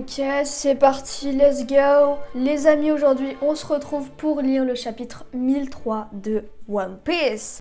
Ok, c'est parti, let's go. Les amis, aujourd'hui, on se retrouve pour lire le chapitre 1003 de One Piece.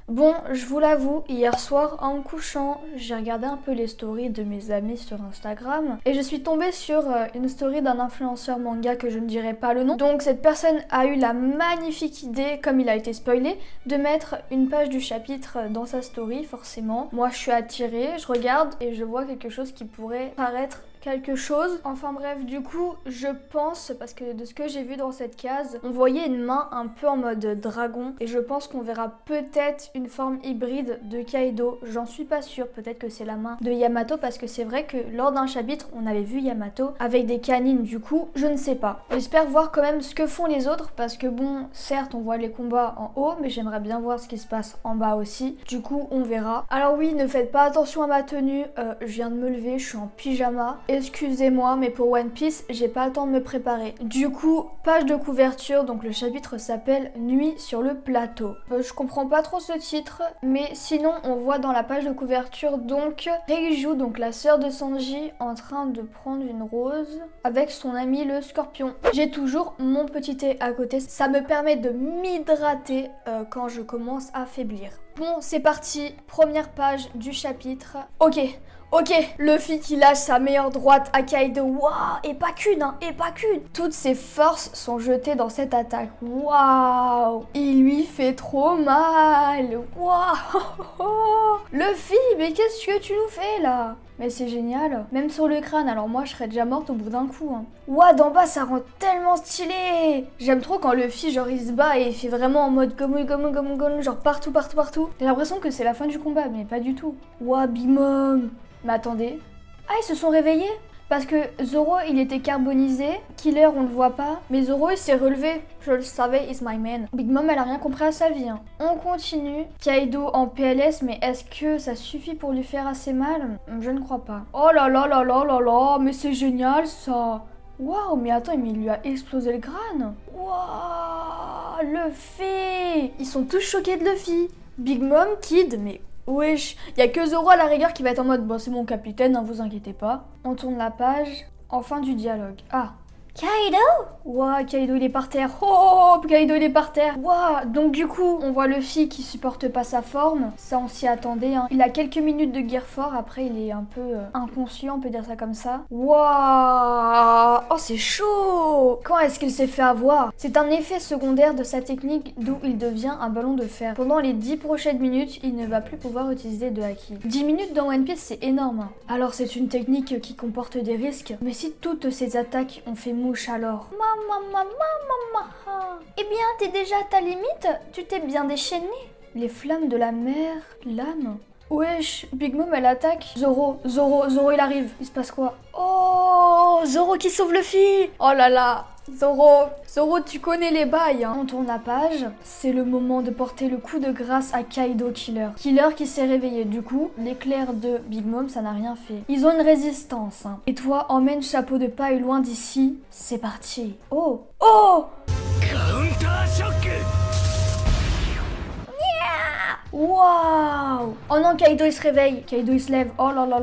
Bon, je vous l'avoue, hier soir en me couchant, j'ai regardé un peu les stories de mes amis sur Instagram et je suis tombée sur une story d'un influenceur manga que je ne dirai pas le nom. Donc cette personne a eu la magnifique idée, comme il a été spoilé, de mettre une page du chapitre dans sa story, forcément. Moi je suis attirée, je regarde et je vois quelque chose qui pourrait paraître quelque chose. Enfin bref, du coup, je pense, parce que de ce que j'ai vu dans cette case, on voyait une main un peu en mode dragon et je pense qu'on verra peut-être une forme hybride de Kaido. J'en suis pas sûre, peut-être que c'est la main de Yamato parce que c'est vrai que lors d'un chapitre, on avait vu Yamato avec des canines, du coup, je ne sais pas. J'espère voir quand même ce que font les autres parce que bon, certes, on voit les combats en haut, mais j'aimerais bien voir ce qui se passe en bas aussi. Du coup, on verra. Alors oui, ne faites pas attention à ma tenue, je viens de me lever, je suis en pyjama. Excusez-moi, mais pour One Piece, j'ai pas le temps de me préparer. Du coup, page de couverture, donc le chapitre s'appelle Nuit sur le plateau. Je comprends pas trop ce titre, mais sinon on voit dans la page de couverture donc Reiju, donc la sœur de Sanji, en train de prendre une rose avec son ami le scorpion. J'ai toujours mon petit thé à côté, ça me permet de m'hydrater quand je commence à faiblir. Bon, c'est parti, première page du chapitre. Ok, Luffy qui lâche sa meilleure droite à Kaido. Waouh, et pas qu'une, hein, et pas qu'une. Toutes ses forces sont jetées dans cette attaque. Waouh, il lui fait trop mal. Waouh, Luffy, mais qu'est-ce que tu nous fais là? Mais c'est génial, même sur le crâne, alors moi je serais déjà morte au bout d'un coup. Hein. Ouah, d'en bas ça rend tellement stylé. J'aime trop quand Luffy genre il se bat et il fait vraiment en mode gomu, genre partout. J'ai l'impression que c'est la fin du combat, mais pas du tout. Ouah, Big Mom. Mais attendez, ah ils se sont réveillés? Parce que Zoro il était carbonisé, Killer on le voit pas, mais Zoro il s'est relevé, je le savais, is my man. Big Mom elle a rien compris à sa vie. Hein. On continue, Kaido en PLS, mais est-ce que ça suffit pour lui faire assez mal? Je ne crois pas. Oh là là, mais c'est génial ça. Waouh, mais attends, mais il lui a explosé le crâne. Waouh, Luffy. Ils sont tous choqués de Luffy. Big Mom, Kid, mais... Wesh, y a que Zoro à la rigueur qui va être en mode bon c'est mon capitaine, ne vous inquiétez pas. On tourne la page, en fin du dialogue. Ah, Kaido? Ouah, Kaido il est par terre. Oh, Kaido il est par terre. Ouah, donc du coup, on voit Luffy qui supporte pas sa forme. Ça, on s'y attendait. Hein. Il a quelques minutes de gear fort. Après, il est un peu inconscient, on peut dire ça comme ça. Ouah, oh, c'est chaud. Quand est-ce qu'il s'est fait avoir? C'est un effet secondaire de sa technique d'où il devient un ballon de fer. Pendant les 10 prochaines minutes, il ne va plus pouvoir utiliser de haki. 10 minutes dans One Piece, c'est énorme. Alors, c'est une technique qui comporte des risques. Mais si toutes ces attaques ont fait mouche alors. Maman. Eh bien, t'es déjà à ta limite? Tu t'es bien déchaîné? Les flammes de la mer, l'âme. Wesh, Big Mom elle attaque. Zoro il arrive. Il se passe quoi? Oh, Zoro qui sauve Luffy. Oh là là. Zoro, tu connais les bails, hein. On tourne la page. C'est le moment de porter le coup de grâce à Kaido Killer. Killer qui s'est réveillé. Du coup, l'éclair de Big Mom, ça n'a rien fait. Ils ont une résistance. Hein. Et toi, emmène Chapeau de Paille loin d'ici. C'est parti. Oh. Waouh. Oh non, Kaido il se réveille. Kaido il se lève. Oh là là.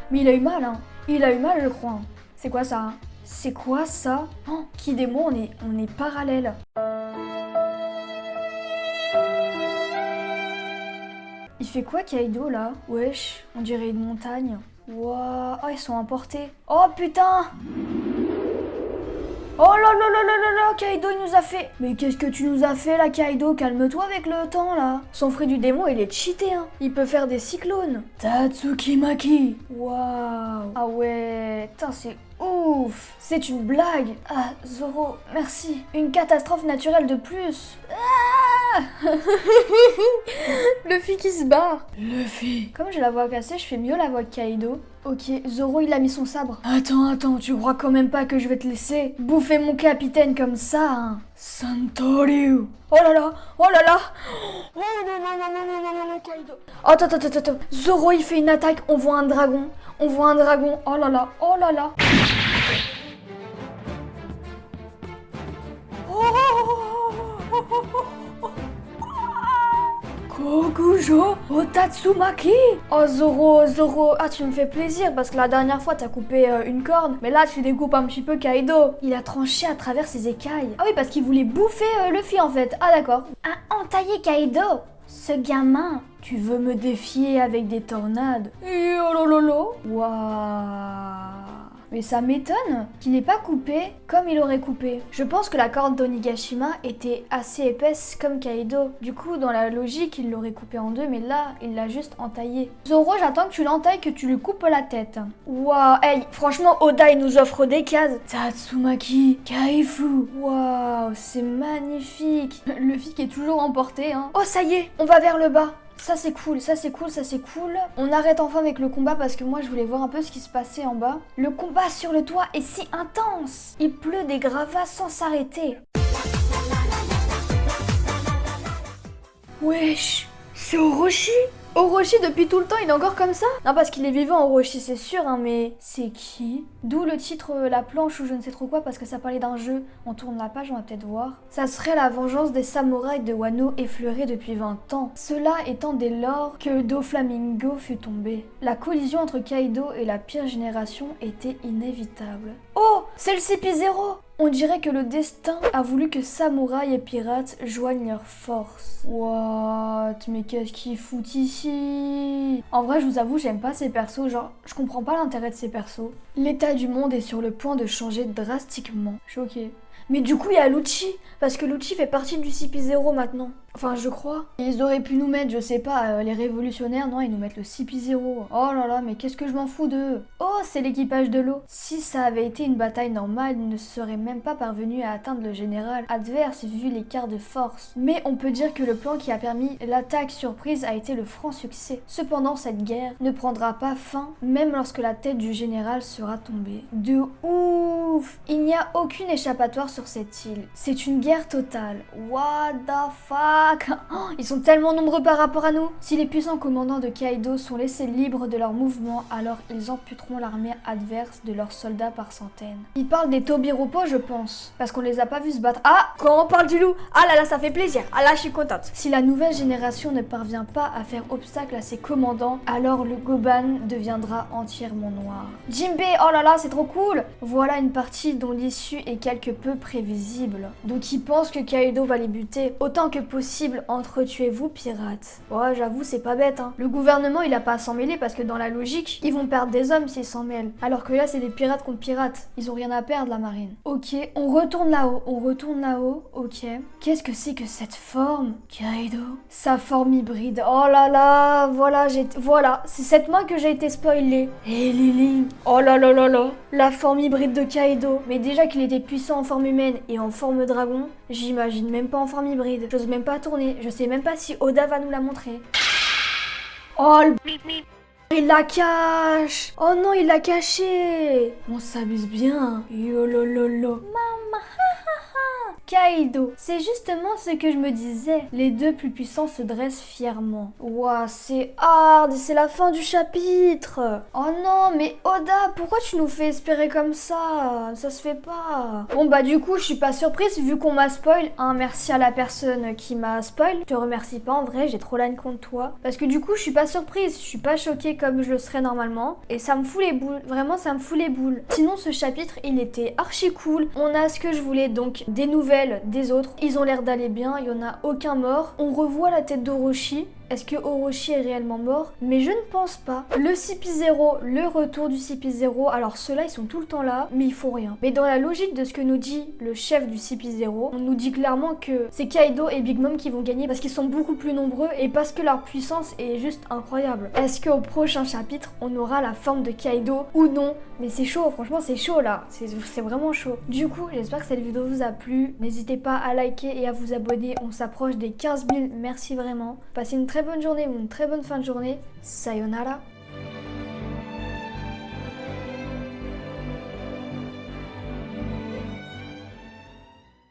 Mais il a eu mal, hein. Il a eu mal, je crois. C'est quoi ça, hein? C'est quoi ça? Oh, Kid et moi, on est parallèles. Il fait quoi Kaido là? Wesh, on dirait une montagne. Waouh, oh, ils sont emportés. Oh putain! Oh là, Kaido il nous a fait... Mais qu'est-ce que tu nous as fait là Kaido? Calme-toi avec le temps là. Son fruit du démon il est cheaté hein. Il peut faire des cyclones. Tatsuki Maki. Waouh. Ah ouais, putain c'est ouf. C'est une blague. Ah Zoro, merci. Une catastrophe naturelle de plus. Ah Luffy qui se barre. Luffy. Comme j'ai la voix cassée, je fais mieux la voix de Kaido. Ok, Zoro il a mis son sabre. Attends, tu crois quand même pas que je vais te laisser bouffer mon capitaine comme ça, hein? Santoryu. Oh là là. Oh non, Kaido. Attends. Zoro il fait une attaque, on voit un dragon. Oh là là. Kokujo Otatsumaki. Oh Zoro, ah tu me fais plaisir parce que la dernière fois t'as coupé une corne, mais là tu découpes un petit peu Kaido. Il a tranché à travers ses écailles. Ah oui, parce qu'il voulait bouffer Luffy en fait. Ah d'accord. Un entaillé Kaido. Ce gamin. Tu veux me défier avec des tornades? Yolololo. Waouh. Mais ça m'étonne qu'il n'ait pas coupé comme il aurait coupé. Je pense que la corde d'Onigashima était assez épaisse comme Kaido. Du coup, dans la logique, il l'aurait coupé en deux, mais là, il l'a juste entaillé. Zoro, j'attends que tu l'entailles, que tu lui coupes la tête. Waouh, hey, franchement, Oda, il nous offre des cases. Tatsumaki, Kaifu. Waouh, c'est magnifique. Luffy qui est toujours emporté, hein. Oh, ça y est, on va vers le bas. Ça c'est cool, ça c'est cool, ça c'est cool. On arrête enfin avec le combat parce que moi je voulais voir un peu ce qui se passait en bas. Le combat sur le toit est si intense. Il pleut des gravats sans s'arrêter. Wesh, c'est Orochi? Orochi depuis tout le temps il est encore comme ça? Non parce qu'il est vivant Orochi c'est sûr hein, mais c'est qui? D'où le titre La planche ou je ne sais trop quoi parce que ça parlait d'un jeu. On tourne la page, on va peut-être voir. Ça serait la vengeance des samouraïs de Wano effleurée depuis 20 ans. Cela étant dès lors que Doflamingo fut tombé. La collision entre Kaido et la pire génération était inévitable. Oh, c'est le CP0! On dirait que le destin a voulu que samouraïs et pirates joignent leurs forces. What? Mais qu'est-ce qu'ils foutent ici? En vrai, je vous avoue, j'aime pas ces persos. Genre, je comprends pas l'intérêt de ces persos. L'état du monde est sur le point de changer drastiquement. Choquée. Mais du coup, il y a Lucci, parce que Lucci fait partie du CP0 maintenant. Enfin, je crois. Ils auraient pu nous mettre, je sais pas, les révolutionnaires, non, ils nous mettent le CP0. Oh là là, mais qu'est-ce que je m'en fous d'eux? Oh, c'est l'équipage de l'eau. Si ça avait été une bataille normale, ils ne seraient même pas parvenus à atteindre le général adverse vu l'écart de force. Mais on peut dire que le plan qui a permis l'attaque surprise a été le franc succès. Cependant, cette guerre ne prendra pas fin, même lorsque la tête du général sera tombée. De ouf! Il n'y a aucune échappatoire sur cette île. C'est une guerre totale. What the fuck? Oh, ils sont tellement nombreux par rapport à nous. Si les puissants commandants de Kaido sont laissés libres de leurs mouvements, alors ils amputeront l'armée adverse de leurs soldats par centaines. Ils parlent des Tobiropo, je pense, parce qu'on les a pas vus se battre. Ah, quand on parle du loup, ah là là, ça fait plaisir. Ah là, je suis contente. Si la nouvelle génération ne parvient pas à faire obstacle à ses commandants, alors le Goban deviendra entièrement noir. Jinbe, oh là là, c'est trop cool. Voilà une partie dont l'issue est quelque peu prévisible. Donc ils pensent que Kaido va les buter. Autant que possible, entretuez-vous, pirates. Ouais, j'avoue, c'est pas bête, hein. Le gouvernement, il a pas à s'en mêler parce que dans la logique, ils vont perdre des hommes s'ils s'en mêlent. Alors que là, c'est des pirates contre pirates. Ils ont rien à perdre, la marine. Ok, on retourne là-haut, ok. Qu'est-ce que c'est que cette forme, Kaido? Sa forme hybride. Oh là là, voilà, c'est cette main que j'ai été spoilée. Et Lily. Oh là là là là. La forme hybride de Kaido. Mais déjà qu'il était puissant en forme humaine et en forme dragon, j'imagine même pas en forme hybride. J'ose même pas tourner. Je sais même pas si Oda va nous la montrer. Oh le... Il la cache. Oh non, il l'a caché. On s'amuse bien. Yolololo. Maman. Kaido, c'est justement ce que je me disais. Les deux plus puissants se dressent fièrement. Ouah, c'est hard, c'est la fin du chapitre. Oh non, mais Oda, pourquoi tu nous fais espérer comme ça? Ça se fait pas. Bon bah du coup, je suis pas surprise vu qu'on m'a spoil. Merci à la personne qui m'a spoil. Je te remercie pas en vrai, j'ai trop la haine contre toi. Parce que du coup, je suis pas surprise, je suis pas choquée comme je le serais normalement. Et ça me fout les boules, vraiment ça me fout les boules. Sinon, ce chapitre, il était archi cool. On a ce que je voulais, donc des nouvelles des autres. Ils ont l'air d'aller bien, il y en a aucun mort. On revoit la tête d'Orochi. Est-ce que Orochi est réellement mort? Mais je ne pense pas. Le CP0, le retour du CP0, alors ceux-là ils sont tout le temps là, mais ils font rien. Mais dans la logique de ce que nous dit le chef du CP0, on nous dit clairement que c'est Kaido et Big Mom qui vont gagner parce qu'ils sont beaucoup plus nombreux et parce que leur puissance est juste incroyable. Est-ce qu'au prochain chapitre, on aura la forme de Kaido ou non? Mais c'est chaud, franchement c'est chaud là, c'est vraiment chaud. Du coup, j'espère que cette vidéo vous a plu. N'hésitez pas à liker et à vous abonner, on s'approche des 15 000, merci vraiment. Passez une très bonne journée ou une très bonne fin de journée. Sayonara.